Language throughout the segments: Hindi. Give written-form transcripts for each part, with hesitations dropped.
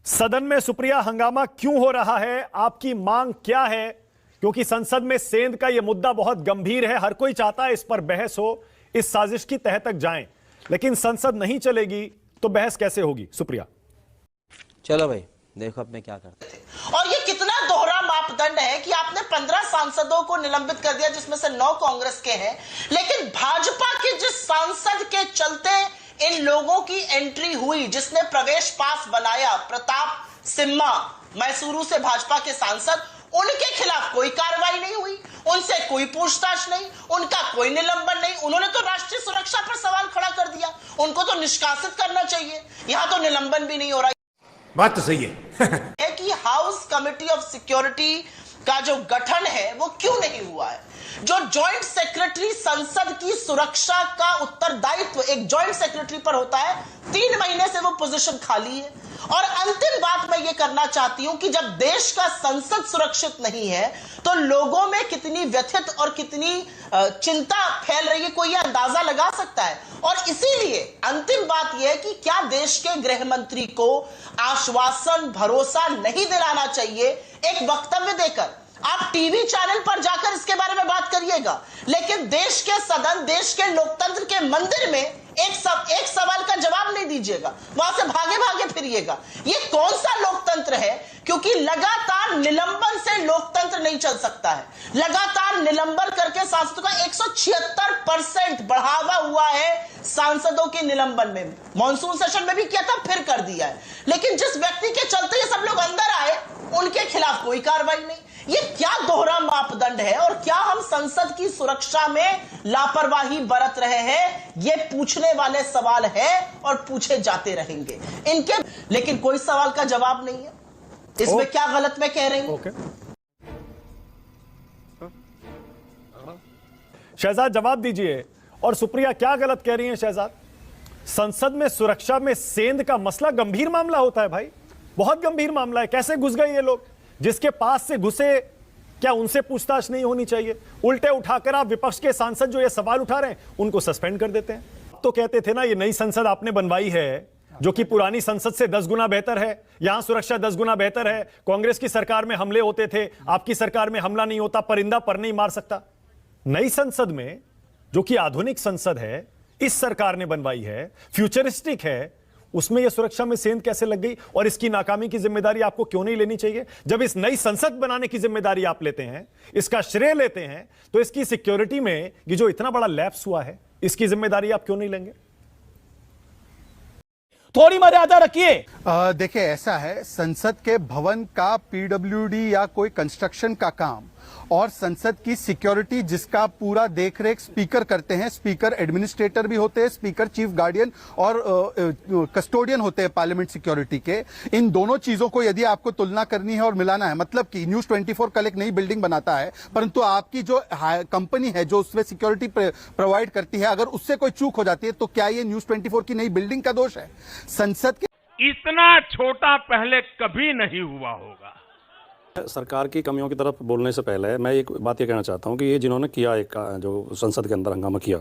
सदन में सुप्रिया हंगामा क्यों हो रहा है, आपकी मांग क्या है? क्योंकि संसद में सेंध का यह मुद्दा बहुत गंभीर है, हर कोई चाहता है इस पर बहस हो, इस साजिश की तह तक जाएं, लेकिन संसद नहीं चलेगी तो बहस कैसे होगी? सुप्रिया, चलो भाई देखो अब मैं क्या करता हूं। और ये कितना दोहरा मापदंड है कि आपने 15 सांसदों को निलंबित कर दिया जिसमें से 9 कांग्रेस के हैं, लेकिन भाजपा के जिस सांसद के चलते इन लोगों की एंट्री हुई, जिसने प्रवेश पास बनाया, प्रताप सिम्हा मैसूरू से भाजपा के सांसद, उनके खिलाफ कोई कार्रवाई नहीं हुई, उनसे कोई पूछताछ नहीं, उनका कोई निलंबन नहीं। उन्होंने तो राष्ट्रीय सुरक्षा पर सवाल खड़ा कर दिया, उनको तो निष्कासित करना चाहिए। यहां तो निलंबन भी नहीं हो रहा। बात तो सही है कि हाउस कमिटी ऑफ सिक्योरिटी का जो गठन है वो क्यों नहीं हुआ है? जो जॉइंट सेक्रेटरी संसद की सुरक्षा का उत्तरदायित्व एक जॉइंट सेक्रेटरी पर होता है, 3 महीने से वो पोजीशन खाली है। और अंतिम बात मैं ये करना चाहती हूं कि जब देश का संसद सुरक्षित नहीं है तो लोगों में कितनी व्यथित और कितनी चिंता फैल रही है, कोई ये अंदाजा लगा सकता है। और इसीलिए अंतिम बात यह है कि क्या देश के गृह मंत्री को आश्वासन, भरोसा नहीं दिलाना चाहिए एक वक्तव्य देकर? आप टीवी चैनल पर जाकर इसके बारे में बात करिएगा, लेकिन देश के सदन, देश के लोकतंत्र के मंदिर में एक सवाल का जवाब नहीं दीजिएगा, वहां से भागे भागे फिरिएगा। ये कौन सा लोकतंत्र है? क्योंकि लगातार निलंबन से लोकतंत्र नहीं चल सकता है। लगातार निलंबन करके सांसदों का 176% बढ़ावा हुआ है सांसदों के निलंबन में। मॉनसून सेशन में भी किया था, फिर कर दिया है। लेकिन जिस व्यक्ति के चलते ये सब लोग अंदर आए, उनके खिलाफ कोई कार्रवाई नहीं। ये क्या दोहरा मापदंड है और क्या हम संसद की सुरक्षा में लापरवाही बरत रहे हैं? ये पूछने वाले सवाल है और पूछे जाते रहेंगे इनके, लेकिन कोई सवाल का जवाब नहीं है। इसमें क्या गलत मैं कह रही हूं? शहजाद जवाब दीजिए। और सुप्रिया क्या गलत कह रही हैं शहजाद? संसद में सुरक्षा में सेंध का मसला गंभीर मामला होता है भाई, बहुत गंभीर मामला है। कैसे घुस गए ये लोग? जिसके पास से घुसे क्या उनसे पूछताछ नहीं होनी चाहिए? उल्टे उठाकर आप विपक्ष के सांसद जो ये सवाल उठा रहे हैं उनको सस्पेंड कर देते हैं। तो कहते थे ना ये नई संसद आपने बनवाई है जो कि पुरानी संसद से 10 गुना बेहतर है, यहां सुरक्षा 10 गुना बेहतर है। कांग्रेस की सरकार में हमले होते थे, आपकी सरकार में हमला नहीं होता, परिंदा पर नहीं मार सकता। नई संसद में जो कि आधुनिक संसद है, इस सरकार ने बनवाई है, फ्यूचरिस्टिक है, उसमें यह सुरक्षा में सेंध कैसे लग गई? और इसकी नाकामी की जिम्मेदारी आपको क्यों नहीं लेनी चाहिए? जब इस नई संसद बनाने की जिम्मेदारी आप लेते हैं, इसका श्रेय लेते हैं, तो इसकी सिक्योरिटी में ये जो इतना बड़ा लैप्स हुआ है, इसकी जिम्मेदारी आप क्यों नहीं लेंगे? थोड़ी मर्यादा रखिए। देखिए ऐसा है, संसद के भवन का पीडब्ल्यूडी या कोई कंस्ट्रक्शन का काम और संसद की सिक्योरिटी जिसका पूरा देखरेख स्पीकर करते हैं, स्पीकर एडमिनिस्ट्रेटर भी होते हैं, स्पीकर चीफ गार्डियन और कस्टोडियन होते हैं पार्लियामेंट सिक्योरिटी के। इन दोनों चीजों को यदि आपको तुलना करनी है और मिलाना है, मतलब कि न्यूज 24 कल एक नई बिल्डिंग बनाता है, परंतु आपकी जो कंपनी है जो उसमें सिक्योरिटी प्रोवाइड करती है, अगर उससे कोई चूक हो जाती है तो क्या ये न्यूज 24 की नई बिल्डिंग का दोष है? संसद के इतना छोटा पहले कभी नहीं हुआ होगा। सरकार की कमियों की तरफ बोलने से पहले मैं एक बात ये कहना चाहता हूँ कि ये जिन्होंने किया, एक जो संसद के अंदर हंगामा किया,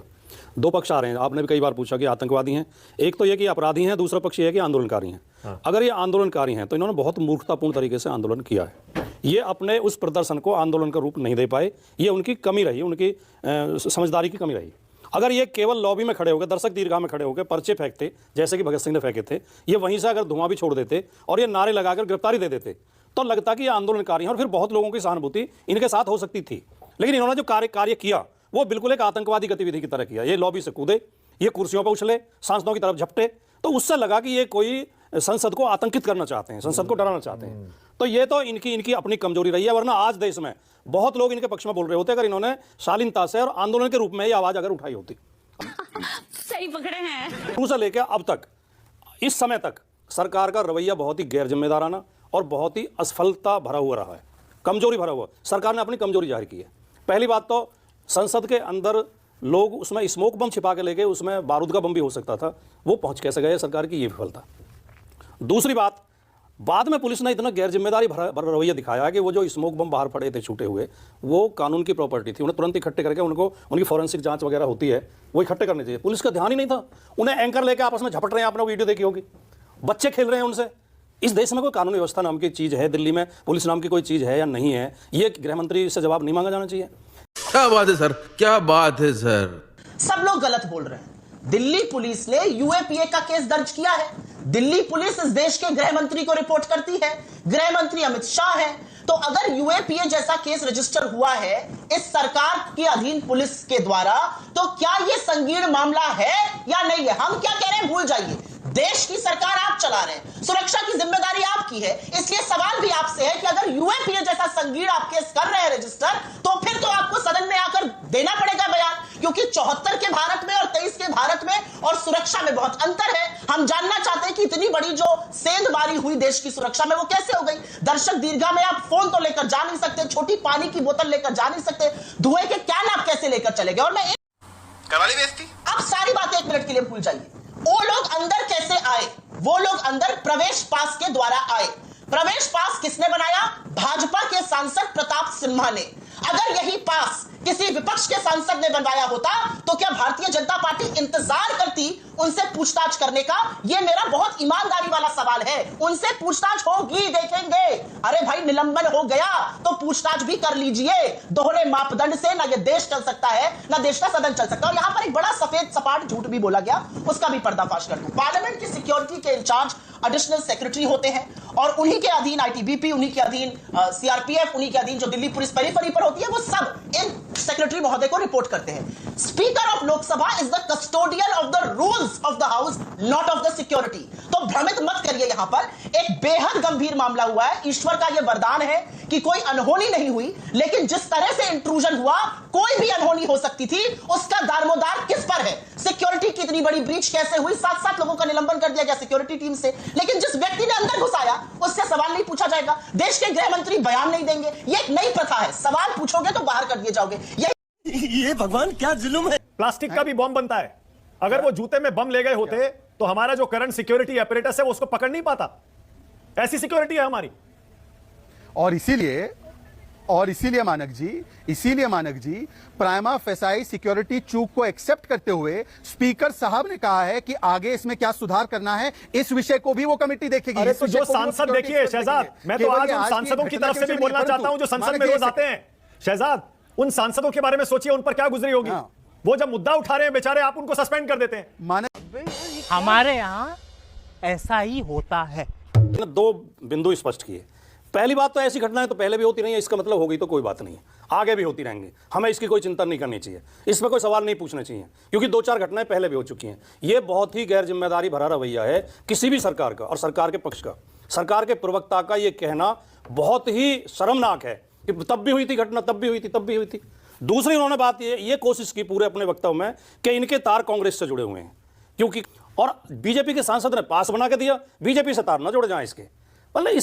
2 पक्ष आ रहे हैं। आपने भी कई बार पूछा कि आतंकवादी हैं, एक तो ये कि अपराधी हैं, दूसरा पक्ष ये है कि आंदोलनकारी हैं। हाँ। अगर ये आंदोलनकारी हैं तो इन्होंने बहुत मूर्खतापूर्ण तरीके से आंदोलन किया है। ये अपने उस प्रदर्शन को आंदोलन का रूप नहीं दे पाए, ये उनकी कमी रही, उनकी समझदारी की कमी रही। अगर ये केवल लॉबी में खड़े होकर, दर्शक दीर्घा में खड़े होकर पर्चे फेंकते जैसे कि भगत सिंह ने फेंके थे, ये वहीं से अगर धुआं भी छोड़ देते और ये नारे लगाकर गिरफ्तारी दे देते तो लगता कि ये आंदोलनकारी हैं और फिर बहुत लोगों की सहानुभूति इनके साथ हो सकती थी। लेकिन इन्होंने जो कार्य किया वो बिल्कुल एक आतंकवादी गतिविधि की तरह किया। ये लॉबी से कूदे, ये कुर्सियों पर उछले, सांसदों की तरफ झपटे, तो उससे लगा कि ये कोई संसद को आतंकित करना चाहते हैं, संसद को डराना चाहते हैं। तो ये तो इनकी अपनी कमजोरी रही है, वरना आज देश में बहुत लोग इनके पक्ष में बोल रहे होते अगर इन्होंने शालीनता से और आंदोलन के रूप में ये आवाज अगर उठाई होती। सही पकड़े हैं। शुरू से लेकर अब तक, इस समय तक सरकार का रवैया बहुत ही गैर जिम्मेदाराना और बहुत ही असफलता भरा हुआ रहा है, कमजोरी भरा हुआ। सरकार ने अपनी कमजोरी जाहिर की है। पहली बात तो संसद के अंदर लोग उसमें स्मोक बम छिपा के लेके, उसमें बारूद का बम भी हो सकता था, वो पहुंच कैसे गए, सरकार की ये विफलता। दूसरी बात, बाद में पुलिस ने इतना गैर जिम्मेदारी भरा रवैया दिखाया कि वो जो स्मोक बम बाहर पड़े थे छूटे हुए, वो कानून की प्रॉपर्टी थी, उन्हें तुरंत इकट्ठे करके उनकी फॉरेंसिक जांच वगैरह होती है, वो इकट्ठे करने चाहिए। पुलिस का ध्यान ही नहीं था। उन्हें एंकर लेके आपस में झपट रहे हैं, आपने वीडियो देखी होगी, बच्चे खेल रहे हैं उनसे, इस देश में कोई कानून व्यवस्था नाम की चीज है, दिल्ली में पुलिस नाम की कोई चीज है या नहीं है, ये गृह मंत्री से जवाब नहीं मांगा जाना चाहिए? क्या बात है सर, क्या बात है सर। सब लोग गलत बोल रहे हैं। दिल्ली पुलिस ने यूएपीए का केस दर्ज किया है। दिल्ली पुलिस इस देश के गृह मंत्री को रिपोर्ट करती है, गृह मंत्री अमित शाह है। तो अगर यूएपीए जैसा केस रजिस्टर हुआ है इस सरकार के अधीन पुलिस के द्वारा, तो क्या यह संगीन मामला है या नहीं है? हम क्या कह रहे हैं, भूल जाइए। देश की सरकार आप चला रहे हैं, सुरक्षा की जिम्मेदारी आपकी है। इसलिए सवाल भी आपसे है कि अगर यूएपीए जैसा संगीन आप केस कर रहे हैं रजिस्टर, तो फिर तो आपको सदन में आकर देना पड़ेगा बयान, क्योंकि 74 के भारत में और 23 के भारत में और सुरक्षा में बहुत अंतर है। हम जानना चाहते हैं कि इतनी बड़ी जो सेंधमारी हुई देश की सुरक्षा में वो कैसे हो गई। दर्शक दीर्घा में आप फोन तो लेकर जा नहीं सकते, छोटी पानी की बोतल लेकर जा नहीं सकते, धुएं के कैन आप कैसे लेकर चले गए? और मैं करवाली बेइज्जती। आप सारी बातें 1 मिनट के लिए भूल जाइए। वो लोग अंदर कैसे आए? वो लोग अंदर प्रवेश पास के द्वारा आए। प्रवेश पास किसने बनाया? भाजपा के सांसद प्रताप सिन्हा ने। अगर यही पास किसी विपक्ष के सांसद ने बनवाया होता तो क्या भारतीय जनता पार्टी इंतजार करती उनसे पूछताछ करने का? यह मेरा बहुत ईमानदारी वाला सवाल है। उनसे पूछताछ होगी, देखेंगे। अरे भाई, निलंबन हो गया तो पूछताछ भी कर लीजिए। दोहरे मापदंड से ना ये देश चल सकता है, ना देश का सदन चल सकता है। और यहां पर एक बड़ा सफेद सपाट झूठ भी बोला गया, उसका भी पर्दाफाश कर दूं। पार्लियामेंट की सिक्योरिटी के इंचार्ज एडिशनल सेक्रेटरी होते हैं और उन्हीं के अधीन आईटीबीपी, उन्हीं के अधीन सीआरपीएफ, उन्हीं के अधीन जो दिल्ली पुलिस पेरिफेरी पर होती है, वो सब इन सेक्रेटरी महोदय को रिपोर्ट करते हैं। Speaker of Lok Sabha is the custodian of the rules of the house, not of the security. तो भ्रमित मत करिए। यहां पर एक बेहद गंभीर मामला हुआ है। ईश्वर का यह वरदान है कि कोई अनहोनी नहीं हुई, लेकिन जिस तरह से इंट्रूजन हुआ, कोई भी अनहोनी हो सकती थी। उसका दारोमदार किस पर है? सिक्योरिटी की इतनी बड़ी ब्रीच कैसे हुई? 7-7 लोगों का निलंबन कर दिया गया सिक्योरिटी टीम से, लेकिन जिस व्यक्ति ने अंदर घुसाया उससे सवाल नहीं पूछा जाएगा। देश के गृह मंत्री बयान नहीं देंगे। यह एक नई प्रथा है, सवाल पूछोगे तो बाहर कर दिए जाओगे। ये भगवान क्या जुल्म है। प्लास्टिक का भी बॉम्ब बनता है। अगर वो जूते में बम ले गए होते तो हमारा जो करंट सिक्योरिटी अपरेटस है वो उसको पकड़ नहीं पाता। ऐसी सिक्योरिटी है हमारी। और इसीलिए मानक जी प्राइमा फेसाई सिक्योरिटी चूक को एक्सेप्ट करते हुए स्पीकर साहब ने कहा है कि आगे इसमें क्या सुधार करना है, इस विषय को भी वो कमेटी देखेगी। अरे तो जो सांसद, देखिए शहजाद, मैं तो आज उन सांसदों की तरफ से भी बोलना चाहता हूं जो संसद में रोज आते हैं। शहजाद, उन सांसदों के बारे में सोचिए, उन पर क्या गुजरी होगी। वो जब मुद्दा उठा रहे हैं बेचारे, आप उनको सस्पेंड कर देते हैं। हमारे यहाँ ऐसा ही होता है। 2 बिंदु स्पष्ट किए। पहली बात तो ऐसी घटनाएं तो पहले भी होती रही है, इसका मतलब हो गई तो कोई बात नहीं है, आगे भी होती रहेंगी। हमें इसकी कोई चिंता नहीं करनी चाहिए, इसमें कोई सवाल नहीं पूछने चाहिए, क्योंकि 2-4 घटनाएं पहले भी हो चुकी हैं। यह बहुत ही गैर जिम्मेदारी भरा रवैया है किसी भी सरकार का और सरकार के पक्ष का। सरकार के प्रवक्ता का यह कहना बहुत ही शर्मनाक है कि तब भी हुई थी घटना, तब भी हुई थी। दूसरी उन्होंने बात ये कोशिश की पूरे अपने वक्तव्य में कि इनके तार कांग्रेस से जुड़े हुए हैं, क्योंकि और बीजेपी के सांसद ने पास बना के दिया, बीजेपी से तार ना जुड़ जाए इसके। मतलब इस